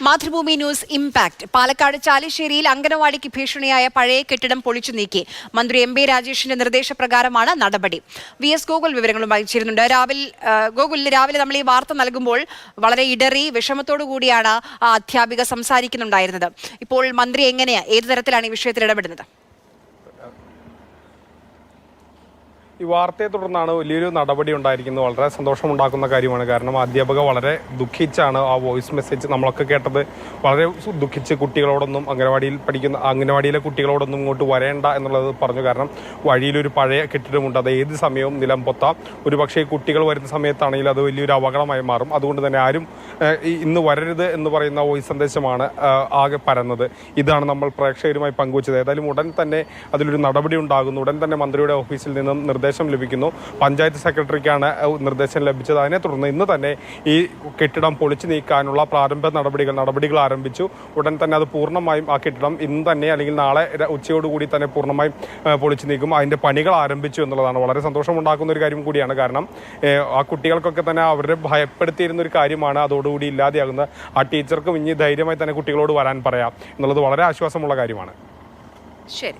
Mathrubhumi news impact. Palakkad ചാലിശ്ശേരിയിൽ അംഗനവാടിക്ക് ഭീഷണിയായ പഴയ കെട്ടിടം പൊളിച്ചു നീക്കി. മന്ത്രി എം ബി രാജേഷിന്റെ നിർദ്ദേശപ്രകാരമാണ് നടപടി. വി എസ് ഗോകുൽ വിവരങ്ങളുമായി ചേരുന്നുണ്ട്. രാവിലെ നമ്മൾ ഈ വാർത്ത നൽകുമ്പോൾ വളരെ ഇടറി വിഷമത്തോടു കൂടിയാണ് ആ അധ്യാപിക സംസാരിക്കുന്നുണ്ടായിരുന്നത്. ഇപ്പോൾ മന്ത്രി ഏത് തരത്തിലാണ് ഈ വിഷയത്തിൽ ഇടപെടുന്നത്? ഈ വാർത്തയെ തുടർന്നാണ് വലിയൊരു നടപടി ഉണ്ടായിരിക്കുന്നത്. വളരെ സന്തോഷമുണ്ടാക്കുന്ന കാര്യമാണ്. കാരണം അധ്യാപക വളരെ ദുഃഖിച്ചാണ് ആ വോയിസ് മെസ്സേജ് നമ്മളൊക്കെ കേട്ടത്. വളരെ ദുഃഖിച്ച് കുട്ടികളോടൊന്നും അംഗനവാടിയിലെ കുട്ടികളോടൊന്നും ഇങ്ങോട്ട് വരേണ്ട എന്നുള്ളത് പറഞ്ഞു. കാരണം വഴിയിലൊരു പഴയ കെട്ടിടമുണ്ട്, അത് ഏത് സമയവും നിലം പൊത്താം. ഒരു പക്ഷേ കുട്ടികൾ വരുന്ന സമയത്താണെങ്കിൽ അത് വലിയൊരു അപകടമായി മാറും. അതുകൊണ്ട് തന്നെ ആരും ഇന്ന് വരരുത് എന്ന് പറയുന്ന വോയിസ് സന്ദേശമാണ് ആകെ പരന്നത്. ഇതാണ് നമ്മൾ പ്രേക്ഷകരുമായി പങ്കുവച്ചത്. ഏതായാലും ഉടൻ തന്നെ അതിലൊരു നടപടി ഉണ്ടാകുന്നു. ഉടൻ തന്നെ മന്ത്രിയുടെ ഓഫീസിൽ നിന്നും നിർദ്ദേശം ലഭിക്കുന്നു. പഞ്ചായത്ത് സെക്രട്ടറിക്കാണ് നിർദ്ദേശം ലഭിച്ചത്. അതിനെ തുടർന്ന് ഇന്ന് തന്നെ ഈ കെട്ടിടം പൊളിച്ചു നീക്കാനുള്ള പ്രാരംഭ നടപടികൾ ആരംഭിച്ചു. ഉടൻ തന്നെ അത് പൂർണ്ണമായും ആ കെട്ടിടം ഇന്ന് തന്നെ അല്ലെങ്കിൽ നാളെ ഉച്ചയോടുകൂടി തന്നെ പൂർണ്ണമായും പൊളിച്ചു നീക്കും. അതിൻ്റെ പണികൾ ആരംഭിച്ചു എന്നുള്ളതാണ് വളരെ സന്തോഷമുണ്ടാക്കുന്ന ഒരു കാര്യം കൂടിയാണ്. കാരണം ആ കുട്ടികൾക്കൊക്കെ തന്നെ അവരെ ഭയപ്പെടുത്തിയിരുന്ന ഒരു കാര്യമാണ് അതോടുകൂടി ഇല്ലാതെയാകുന്നത്. ആ ടീച്ചർക്കും ഇനി ധൈര്യമായി തന്നെ കുട്ടികളോട് വരാൻ പറയാം എന്നുള്ളത് വളരെ ആശ്വാസമുള്ള കാര്യമാണ്. ശരി.